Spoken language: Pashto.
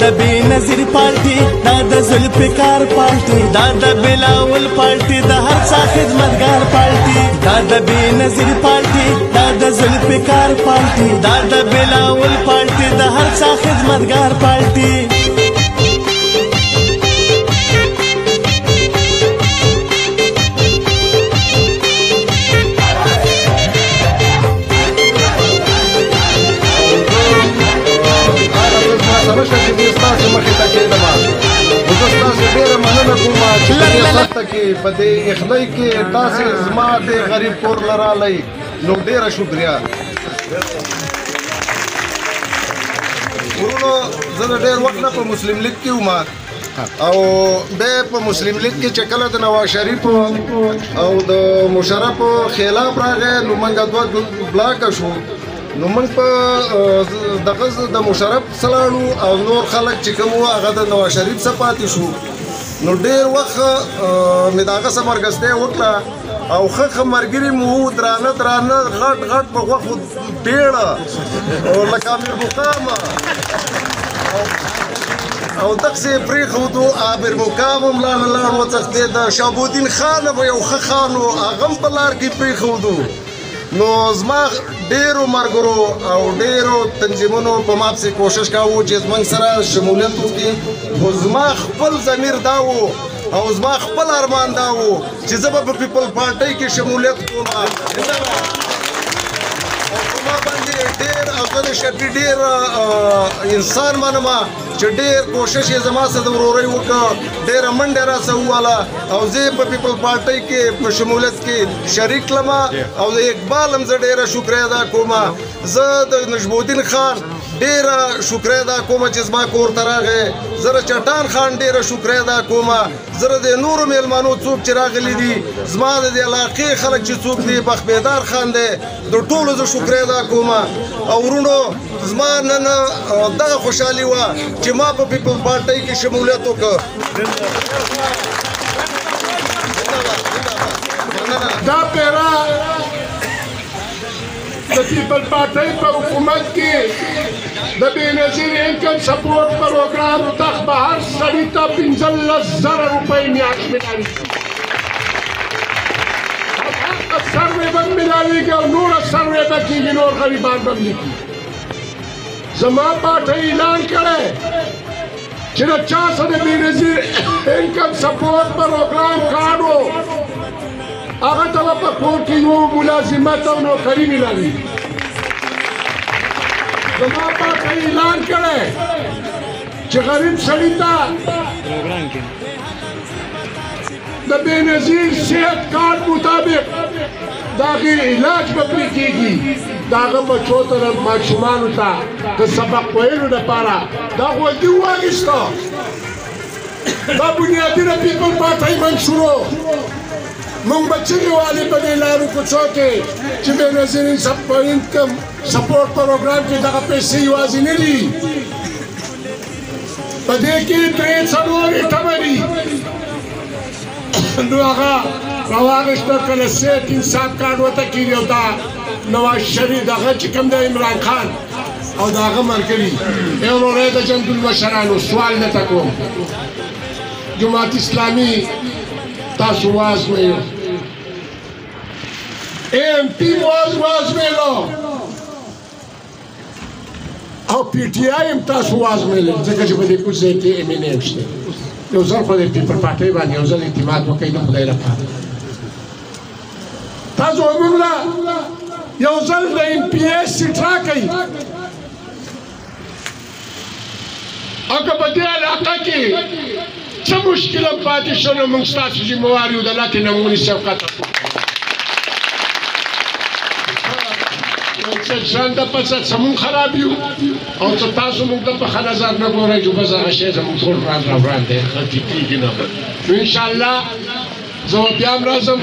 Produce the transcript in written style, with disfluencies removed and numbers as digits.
د بېنظیر پارټي دا د ذوالفقار پارټي دا د بلاول پارټي د هر چا خدمتګار پارټي دا د بېنظیر پارټي دا د ذوالفقار پارټي دا د بلاول پارټي د هر چا خدمتګار پارټي په دې اخلۍ کې تاسې زما د غریب کور لرالی نو ډېره شکریا ورونو زه د ډېر وخت نه په مسلم لیګ کې وم او بیا په مسلم لیګ کې چې کله د نواز شریف او د مشرف خلاف راغی نو موږ دوه بلاکه شو نو موږ په دغه د مشرف سلاړو او نور خلک چې کوم وو هغه د نواز شریف څخه پاتې شو نو ډېر وخت مې د هغه څه مرګستۍ وکړه او ښه ملګري مو وو درانه غټ په غوښو ډېړه لکه امیر مقام او دغسې یې پرېښودو امیر مقام هم لاړ وڅښتېد شهابالدین خان به یو ښه خان و هغه هم په لار کې پرېښودو نو زما ډېرو ملګرو او ډېرو تنظیمونو په ما پسې کوشش کاوه چې زموږ سره شمولیت وکړي خو زما خپل ضمیر دا و او زما خپل ارمان دا و چې زه به په پیپل پارټۍ کې شمولیت کوم او په ما باندې ډېر او زه د شفیع ډېر انسان منم چې ډېر کوشش یې زما سره د ورورۍ وکړه ډېره منډه راسه وواله او زه په پیپل پارټۍ کې په شمولیت کې شریک کړم او د اقبال هم زه ډېره شکریه ادا کوم زه د نجمالدین خان ډېره شکریه ادا کوم چې زما کور ته راغی زه د چټان خان ډېره شکریه ادا کوم زه د نورو میلمنو څوک چې راغلي دي زما د دې علاقې خلک چې څوک دي بخبیدار خان دی د ټولو زه شکریه ادا کوم او ورونو زما نن دغه خوشحالي وه چې ما په پیپل پارټۍ کې شمولیت وکړ دا پیرا د پیپل پارټۍ په حکومت کې د بېنظیر انکم سپورټ پروګرام تخت به هر سړي ته 15,000 روپۍ میاشت ملاوېږي سروې به هم ملاوېږي او نوره سروې به کېږي نور غریبان به هم لیکي زما پارټۍ اعلان کړی چې د چا سره د بېنظیر انکم سپورټ پروګرام کارډ و هغه ته به په کور کې یو ملازمت او نوکري ملاوېږي زما پارټۍ اعلان کړی چې غریب سړي ته د بېنظیر صحت کارت مطابق د هغې علاج به پرې کېږي د هغه بچو ته ماشومانو ته د سبق ویلو دپاره دا غوږي واخیسته دا بنیادي د پیپل پارټۍ منشورو موږ به چغې والې په دې لارو کوڅو کې چې بېنظیر انکم سپورټ پروګرام کې دغه پیسې یوازې نه دي په دې کې 3 ایټمه دي نو هغه راواخیسته کله صحت انصاف کارډ ورته کېږي او دا نواز شریف دغه چې کوم دی عمران خان او د هغه ملګري ای وروره د جنګ المشرانو سوال درته کوم جماعت اسلامي تاسو وازمویو AMP وازمویلو او PTI هم تاسو وازمویلو ځکه چې په دې کوڅې کې MNA شته یو ځل خو د پیپل پارټۍ باندې یو ځل اعتماد وکړئ د خدای لپاره تاسو موږ له یو ځل د MPS سیټ راکئ او که په دې علاقه کې څه مشکل پاتې شو نو موږ ستاسو ذموار یو د لاندې نمونې شفقت ځان د پڅه سمون خراب یو او څه تاسو موږ ته په ښه نظر نه ګورئ چې بس هغه شی زموږ ټول راز راوړاندې کېږي نه نو انشاءالله زه بیا هم راځم